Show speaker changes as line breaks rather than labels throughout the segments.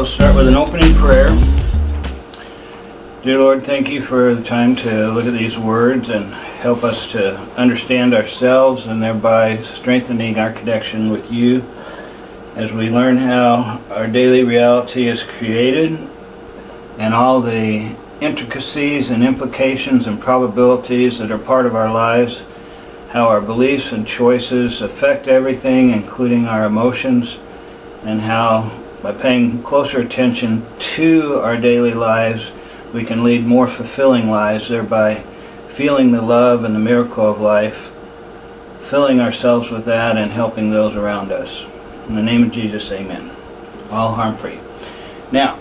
we'll start with an opening prayer. Dear Lord, thank you for the time to look at these words and help us to understand ourselves and thereby strengthening our connection with you as we learn how our daily reality is created and all the intricacies and implications and probabilities that are part of our lives, how our beliefs and choices affect everything, including our emotions, and how by paying closer attention to our daily lives we can lead more fulfilling lives, thereby feeling the love and the miracle of life, filling ourselves with that and helping those around us. In the name of Jesus, amen. All harm-free. Now,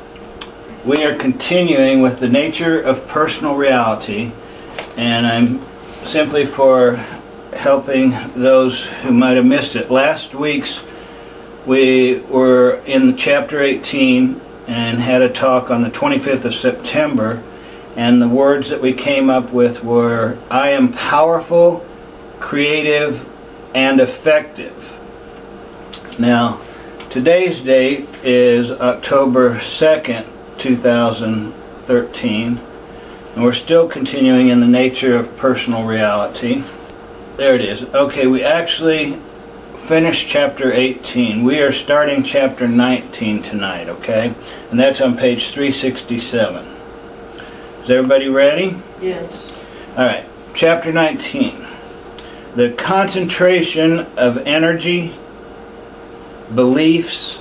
we are continuing with the nature of personal reality, and I'm simply for helping those who might have missed it. Last week's we were in chapter 18 and had a talk on the 25th of September, and the words that we came up with were, I am powerful, creative, and effective. Now, today's date is October 2nd, 2013, and we're still continuing in the nature of personal reality. There it is. Okay, we actually finished chapter 18. We are starting chapter 19 tonight, okay? And that's on page 367. Is everybody ready?
Yes.
Alright, chapter 19. The concentration of energy, beliefs,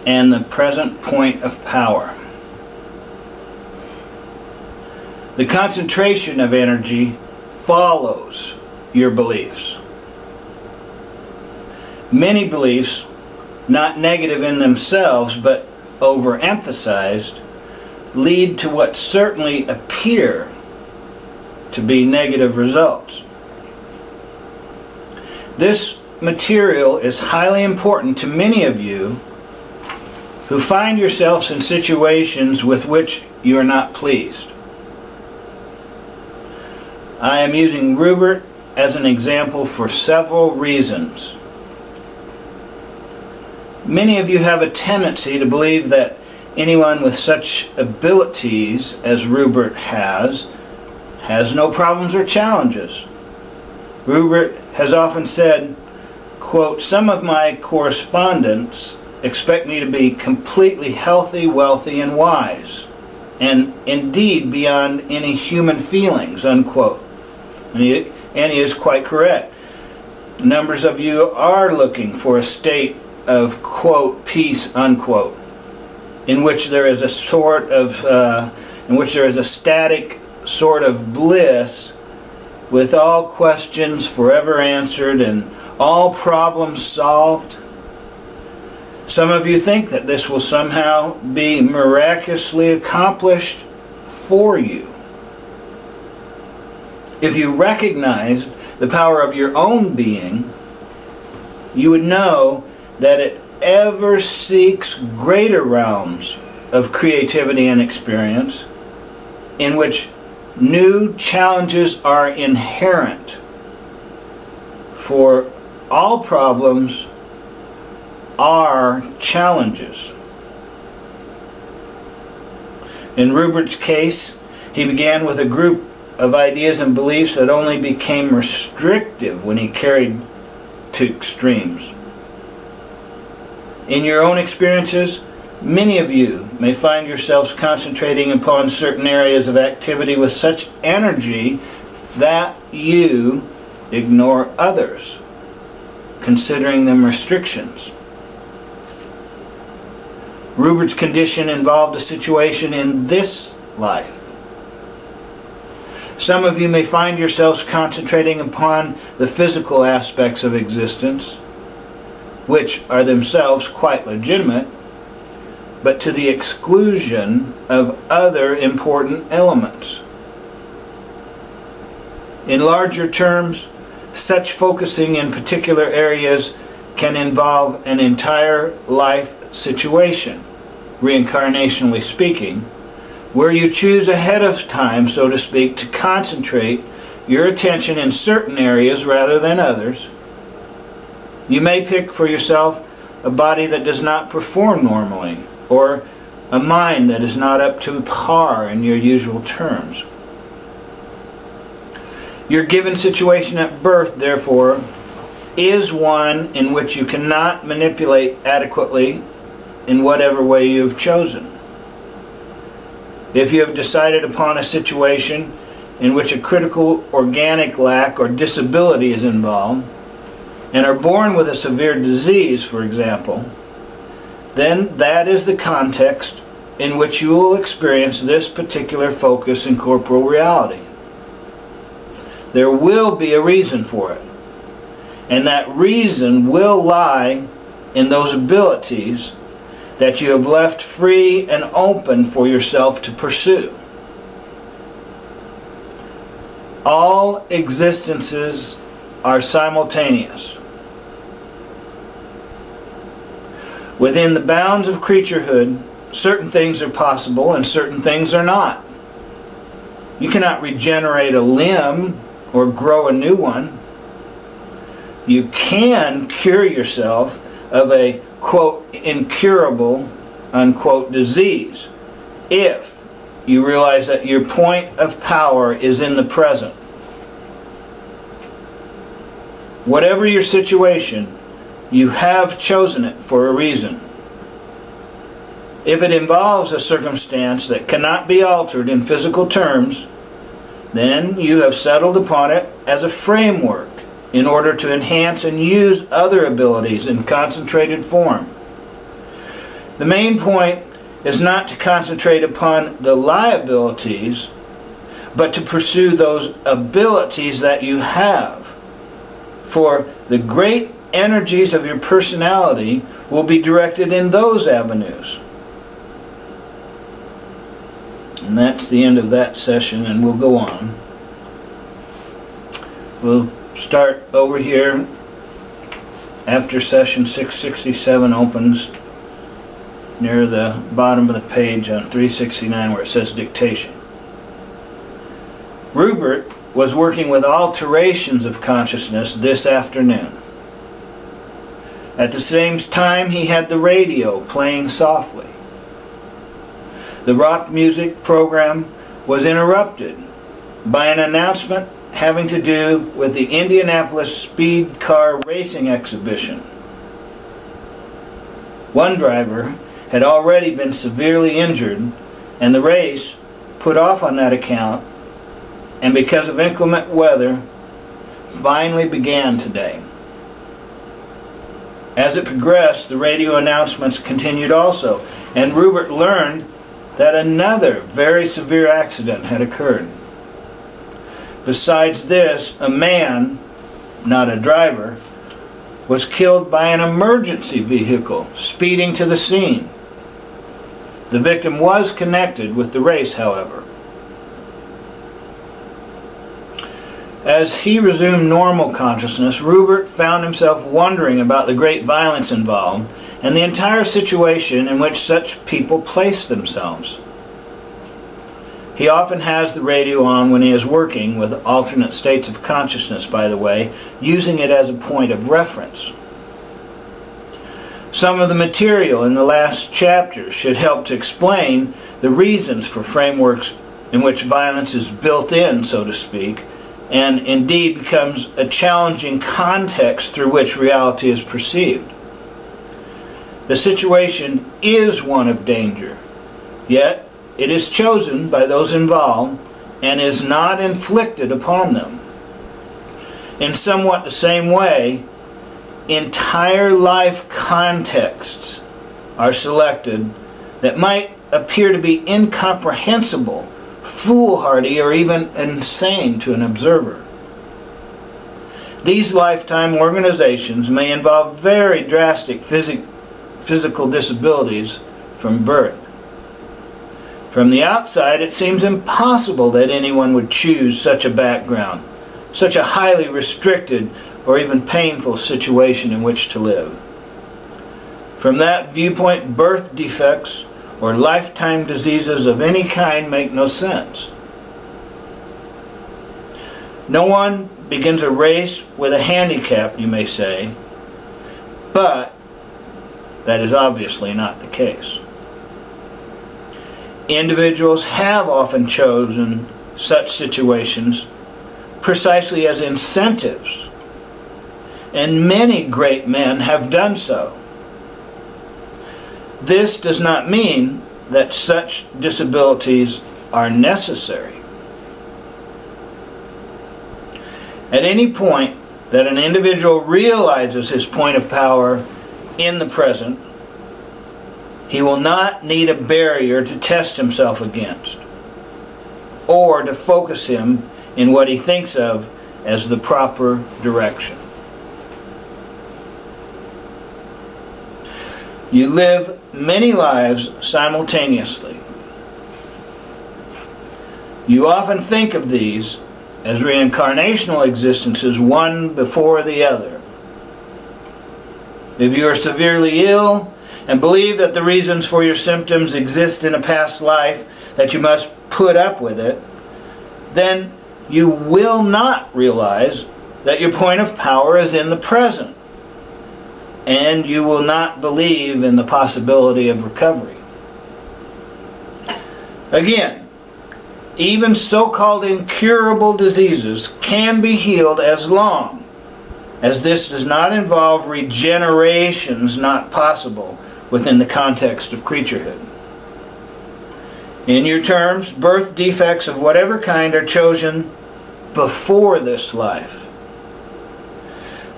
and the present point of power. The concentration of energy follows your beliefs. Many beliefs, not negative in themselves but overemphasized, lead to what certainly appear to be negative results. This material is highly important to many of you who find yourselves in situations with which you are not pleased. I am using Rupert as an example for several reasons. Many of you have a tendency to believe that anyone with such abilities as Rupert has no problems or challenges. Rupert has often said, quote, some of my correspondents expect me to be completely healthy, wealthy, and wise, and indeed beyond any human feelings, unquote. And he is quite correct. Numbers of you are looking for a state of, quote, peace, unquote, in which there is a static sort of bliss with all questions forever answered and all problems solved. Some of you think that this will somehow be miraculously accomplished for you. If you recognized the power of your own being, you would know that it ever seeks greater realms of creativity and experience in which new challenges are inherent. For all problems are challenges. In Rupert's case, he began with a group of ideas and beliefs that only became restrictive when he carried to extremes. In your own experiences, many of you may find yourselves concentrating upon certain areas of activity with such energy that you ignore others, considering them restrictions. Rupert's condition involved a situation in this life. Some of you may find yourselves concentrating upon the physical aspects of existence, which are themselves quite legitimate, but to the exclusion of other important elements. In larger terms, such focusing in particular areas can involve an entire life situation, reincarnationally speaking, where you choose ahead of time, so to speak, to concentrate your attention in certain areas rather than others. You may pick for yourself a body that does not perform normally, or a mind that is not up to par in your usual terms. Your given situation at birth, therefore, is one in which you cannot manipulate adequately in whatever way you have chosen. If you have decided upon a situation in which a critical organic lack or disability is involved, and are born with a severe disease, for example, then that is the context in which you will experience this particular focus in corporal reality. There will be a reason for it, and that reason will lie in those abilities that you have left free and open for yourself to pursue. All existences are simultaneous. Within the bounds of creaturehood, certain things are possible and certain things are not. You cannot regenerate a limb or grow a new one. You can cure yourself of a, quote, incurable, unquote, disease if you realize that your point of power is in the present. Whatever your situation, you have chosen it for a reason. If it involves a circumstance that cannot be altered in physical terms, then you have settled upon it as a framework in order to enhance and use other abilities in concentrated form. The main point is not to concentrate upon the liabilities, but to pursue those abilities that you have. For the great energies of your personality will be directed in those avenues. And that's the end of that session, and we'll go on. We'll start over here after session 667 opens near the bottom of the page on 369 where it says dictation. Rupert was working with alterations of consciousness this afternoon. At the same time, he had the radio playing softly. The rock music program was interrupted by an announcement having to do with the Indianapolis Speed Car Racing Exhibition. One driver had already been severely injured, and the race, put off on that account, and because of inclement weather, finally began today. As it progressed, the radio announcements continued also, and Rupert learned that another very severe accident had occurred. Besides this, a man, not a driver, was killed by an emergency vehicle speeding to the scene. The victim was connected with the race, however. As he resumed normal consciousness, Rupert found himself wondering about the great violence involved and the entire situation in which such people place themselves. He often has the radio on when he is working, with alternate states of consciousness, by the way, using it as a point of reference. Some of the material in the last chapter should help to explain the reasons for frameworks in which violence is built in, so to speak, and indeed becomes a challenging context through which reality is perceived. The situation is one of danger, yet it is chosen by those involved and is not inflicted upon them. In somewhat the same way, entire life contexts are selected that might appear to be incomprehensible, foolhardy, or even insane to an observer. These lifetime organizations may involve very drastic physical disabilities from birth. From the outside, it seems impossible that anyone would choose such a background, such a highly restricted or even painful situation in which to live. From that viewpoint, birth defects or lifetime diseases of any kind make no sense. No one begins a race with a handicap, you may say, but that is obviously not the case. Individuals have often chosen such situations precisely as incentives, and many great men have done so. This does not mean that such disabilities are necessary. At any point that an individual realizes his point of power in the present, he will not need a barrier to test himself against, or to focus him in what he thinks of as the proper direction. You live many lives simultaneously. You often think of these as reincarnational existences, one before the other. If you are severely ill and believe that the reasons for your symptoms exist in a past life, that you must put up with it, then you will not realize that your point of power is in the present, and you will not believe in the possibility of recovery. Again, even so-called incurable diseases can be healed as long as this does not involve regenerations not possible within the context of creaturehood. In your terms, birth defects of whatever kind are chosen before this life.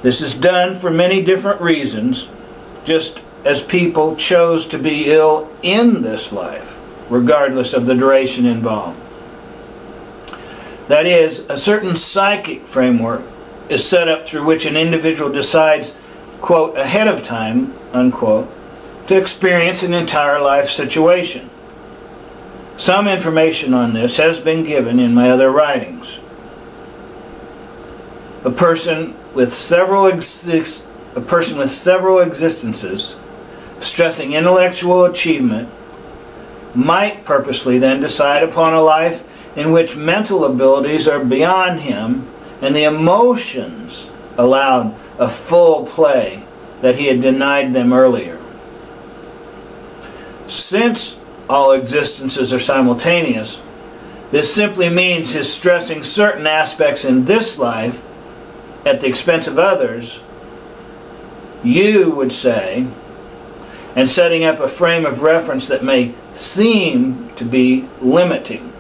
This is done for many different reasons, just as people chose to be ill in this life, regardless of the duration involved. That is, a certain psychic framework is set up through which an individual decides, quote, ahead of time, unquote, to experience an entire life situation. Some information on this has been given in my other writings. A person with several existences, stressing intellectual achievement, might purposely then decide upon a life in which mental abilities are beyond him and the emotions allowed a full play that he had denied them earlier. Since all existences are simultaneous, this simply means his stressing certain aspects in this life at the expense of others, you would say, and setting up a frame of reference that may seem to be limiting.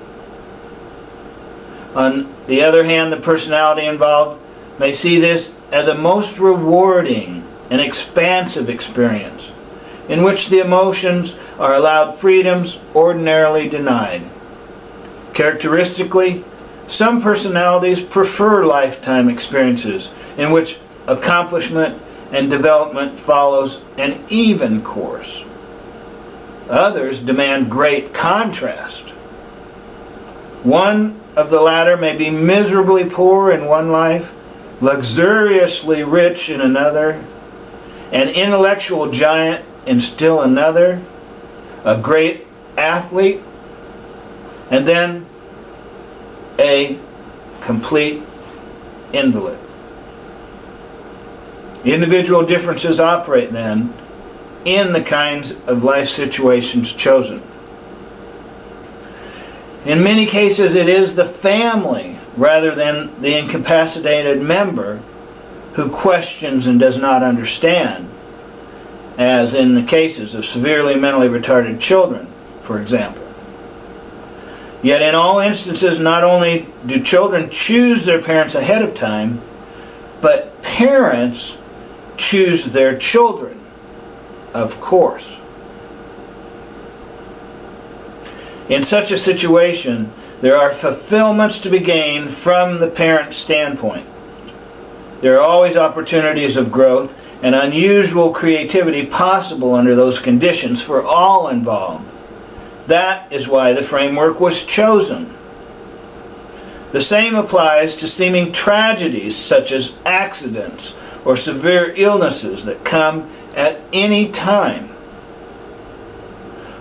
On the other hand, the personality involved may see this as a most rewarding and expansive experience, in which the emotions are allowed freedoms ordinarily denied. Characteristically, some personalities prefer lifetime experiences in which accomplishment and development follows an even course. Others demand great contrast. One of the latter may be miserably poor in one life, luxuriously rich in another, an intellectual giant in still another, a great athlete, and then a complete invalid. Individual differences operate then in the kinds of life situations chosen. In many cases, it is the family rather than the incapacitated member who questions and does not understand, as in the cases of severely mentally retarded children, for example. Yet in all instances, not only do children choose their parents ahead of time, but parents choose their children, of course. In such a situation, there are fulfillments to be gained from the parent standpoint. There are always opportunities of growth and unusual creativity possible under those conditions for all involved. That is why the framework was chosen. The same applies to seeming tragedies such as accidents or severe illnesses that come at any time.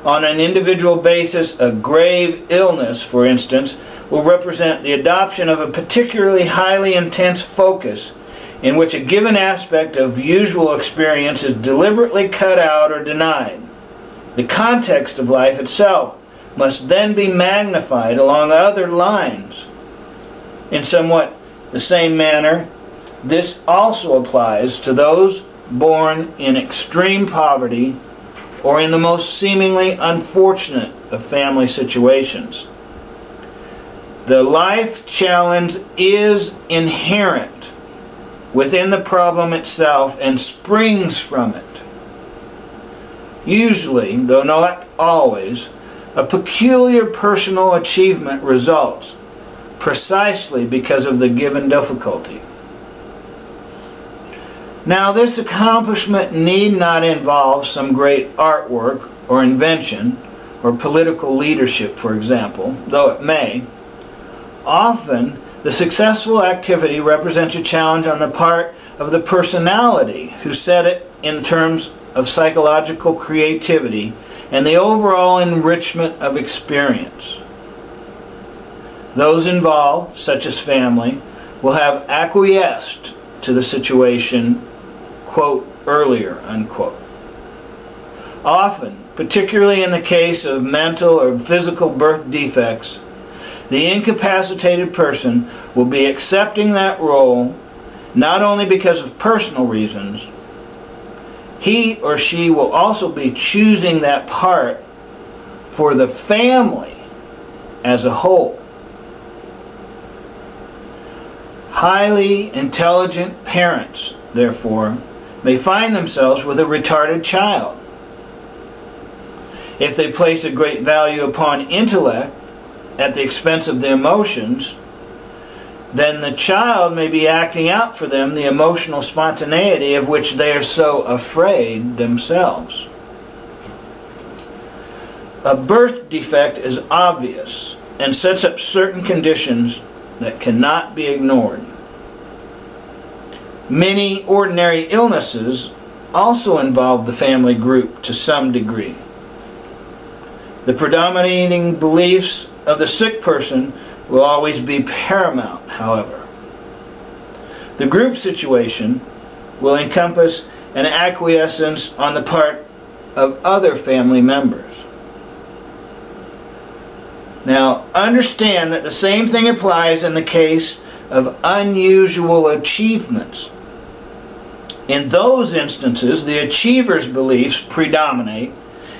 On an individual basis, a grave illness, for instance, will represent the adoption of a particularly highly intense focus in which a given aspect of usual experience is deliberately cut out or denied. The context of life itself must then be magnified along other lines. In somewhat the same manner, this also applies to those born in extreme poverty or in the most seemingly unfortunate of family situations. The life challenge is inherent within the problem itself and springs from it. Usually, though not always, a peculiar personal achievement results precisely because of the given difficulty. Now, this accomplishment need not involve some great artwork or invention or political leadership, for example, though it may. Often, the successful activity represents a challenge on the part of the personality who set it in terms of psychological creativity and the overall enrichment of experience. Those involved, such as family, will have acquiesced to the situation, quote, earlier, unquote. Often, particularly in the case of mental or physical birth defects, the incapacitated person will be accepting that role not only because of personal reasons. He or she will also be choosing that part for the family as a whole. Highly intelligent parents, therefore, may find themselves with a retarded child. If they place a great value upon intellect at the expense of the emotions, then the child may be acting out for them the emotional spontaneity of which they are so afraid themselves. A birth defect is obvious and sets up certain conditions that cannot be ignored. Many ordinary illnesses also involve the family group to some degree. The predominating beliefs of the sick person will always be paramount, however. The group situation will encompass an acquiescence on the part of other family members. Now, understand that the same thing applies in the case of unusual achievements. In those instances, the achiever's beliefs predominate,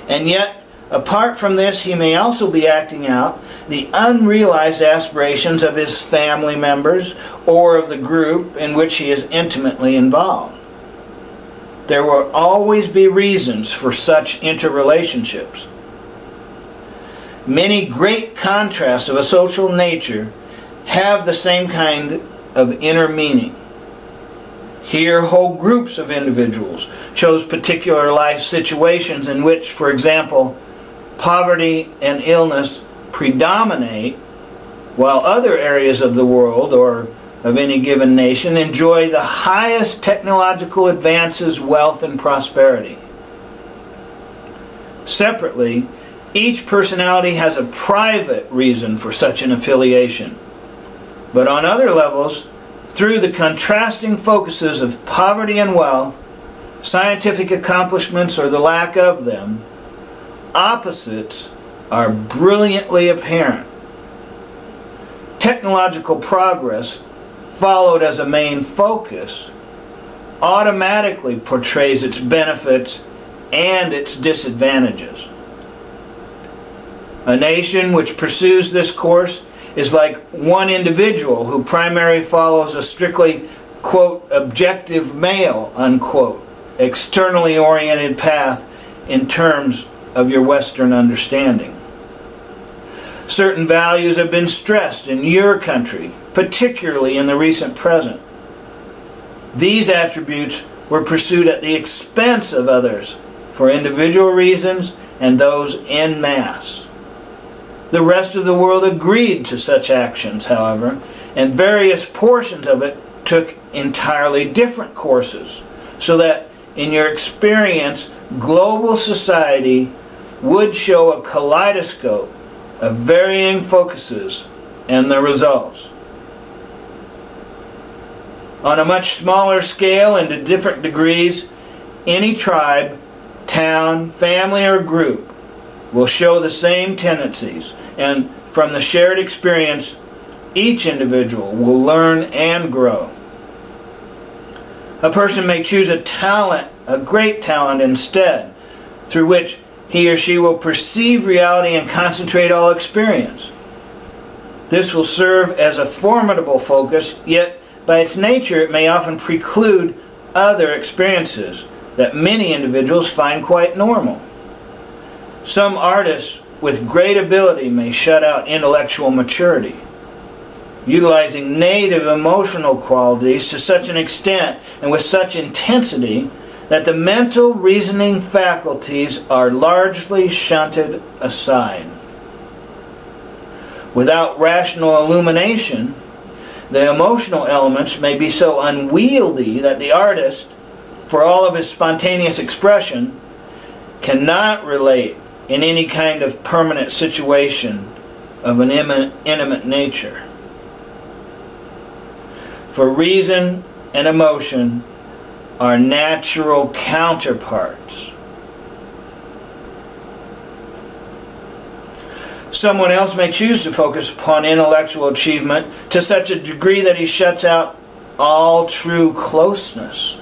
and yet, apart from this, he may also be acting out the unrealized aspirations of his family members or of the group in which he is intimately involved. There will always be reasons for such interrelationships. Many great contrasts of a social nature have the same kind of inner meaning. Here, whole groups of individuals chose particular life situations in which, for example, poverty and illness predominate, while other areas of the world or of any given nation enjoy the highest technological advances, wealth, and prosperity. Separately, each personality has a private reason for such an affiliation. But on other levels, through the contrasting focuses of poverty and wealth, scientific accomplishments or the lack of them, opposites are brilliantly apparent. Technological progress, followed as a main focus, automatically portrays its benefits and its disadvantages. A nation which pursues this course is like one individual who primarily follows a strictly, quote, objective male, unquote, externally oriented path in terms of your Western understanding. Certain values have been stressed in your country, particularly in the recent present. These attributes were pursued at the expense of others for individual reasons and those en masse. The rest of the world agreed to such actions, however, and various portions of it took entirely different courses, so that, in your experience, global society would show a kaleidoscope of varying focuses and the results. On a much smaller scale and to different degrees, any tribe, town, family, or group will show the same tendencies, and from the shared experience, each individual will learn and grow. A person may choose a talent, a great talent instead, through which he or she will perceive reality and concentrate all experience. This will serve as a formidable focus, yet by its nature it may often preclude other experiences that many individuals find quite normal. Some artists with great ability may shut out intellectual maturity, utilizing native emotional qualities to such an extent and with such intensity that the mental reasoning faculties are largely shunted aside. Without rational illumination, the emotional elements may be so unwieldy that the artist, for all of his spontaneous expression, cannot relate in any kind of permanent situation of an intimate nature. For reason and emotion are natural counterparts. Someone else may choose to focus upon intellectual achievement to such a degree that he shuts out all true closeness.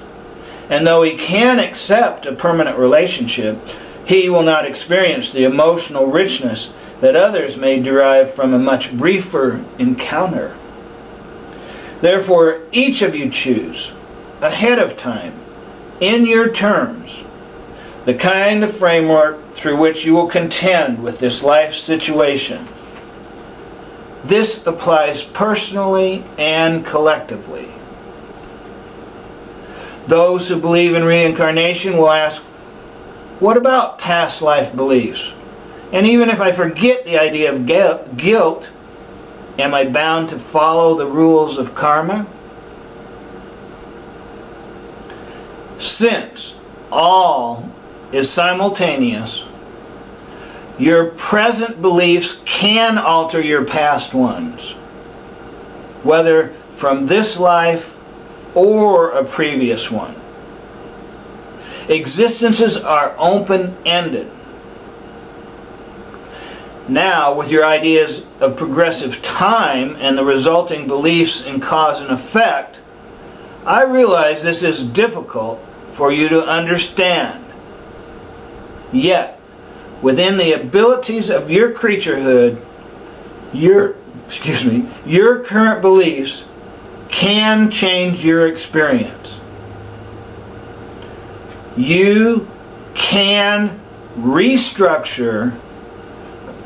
And though he can accept a permanent relationship, he will not experience the emotional richness that others may derive from a much briefer encounter. Therefore, each of you choose, ahead of time, in your terms, the kind of framework through which you will contend with this life situation. This applies personally and collectively. Those who believe in reincarnation will ask, what about past life beliefs? And even if I forget the idea of guilt, am I bound to follow the rules of karma? Since all is simultaneous, your present beliefs can alter your past ones, whether from this life or a previous one. Existences are open-ended. Now, with your ideas of progressive time and the resulting beliefs in cause and effect, I realize this is difficult for you to understand. Yet, within the abilities of your creaturehood, your current beliefs can change your experience. You can restructure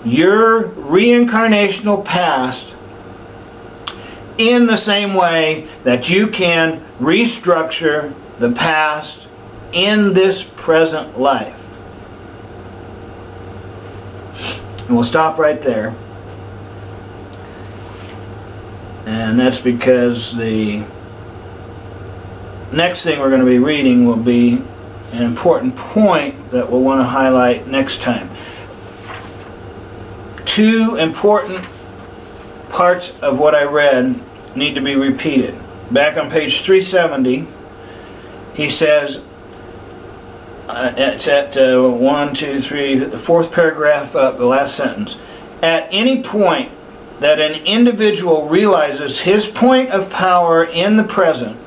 your reincarnational past in the same way that you can restructure the past in this present life. And we'll stop right there. And that's because the next thing we're going to be reading will be an important point that we'll want to highlight next time. Two important parts of what I read need to be repeated. Back on page 370, he says, it's at 1, 2, 3, the fourth paragraph up, the last sentence. At any point that an individual realizes his point of power in the present,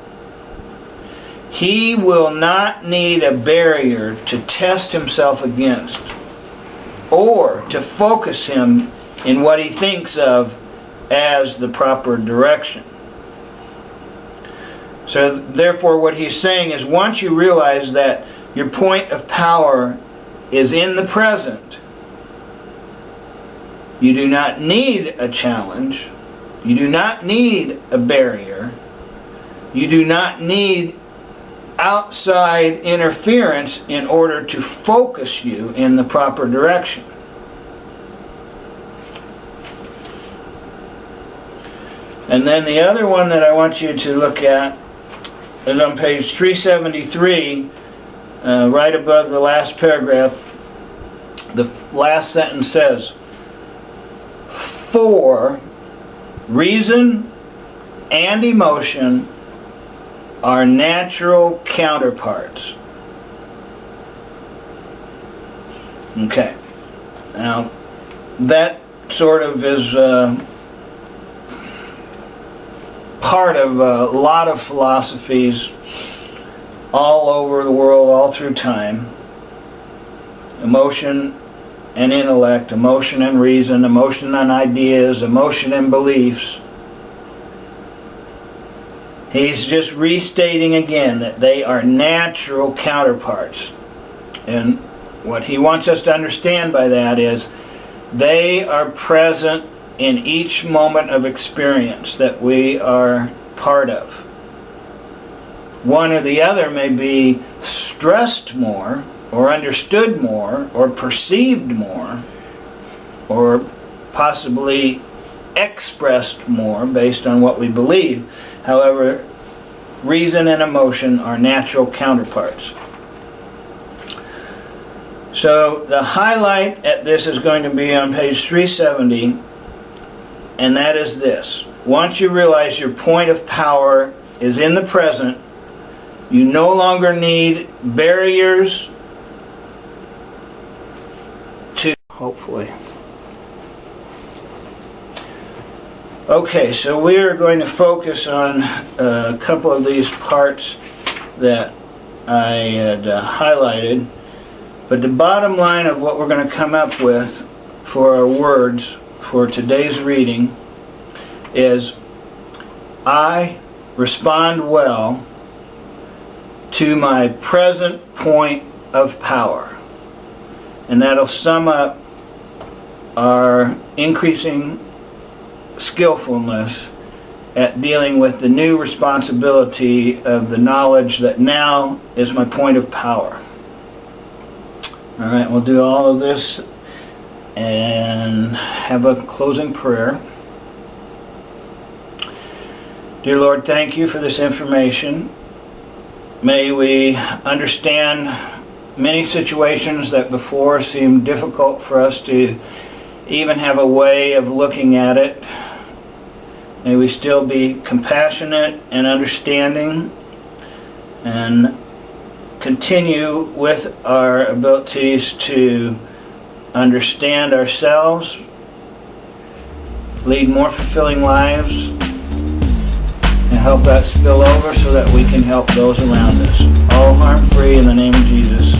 he will not need a barrier to test himself against, or to focus him in what he thinks of as the proper direction. So therefore what he's saying is, once you realize that your point of power is in the present, you do not need a challenge, you do not need a barrier, you do not need outside interference in order to focus you in the proper direction. And then the other one that I want you to look at is on page 373, right above the last paragraph. The last sentence says, "For reason and emotion are natural counterparts." Okay. Now, that sort of is part of a lot of philosophies all over the world, all through time. Emotion and intellect, emotion and reason, emotion and ideas, emotion and beliefs. He's just restating again that they are natural counterparts. And what he wants us to understand by that is they are present in each moment of experience that we are part of. One or the other may be stressed more, or understood more, or perceived more, or possibly expressed more based on what we believe. However, reason and emotion are natural counterparts. So the highlight at this is going to be on page 370, and that is this. Once you realize your point of power is in the present, you no longer need barriers to, hopefully. Okay, so we are going to focus on a couple of these parts that I had highlighted. But the bottom line of what we're going to come up with for our words for today's reading is, I respond well to my present point of power. And that'll sum up our increasing skillfulness at dealing with the new responsibility of the knowledge that now is my point of power. All right, we'll do all of this and have a closing prayer. Dear Lord, thank you for this information. May we understand many situations that before seemed difficult for us to even have a way of looking at it. May we still be compassionate and understanding, and continue with our abilities to understand ourselves, lead more fulfilling lives, and help that spill over so that we can help those around us. All harm-free in the name of Jesus.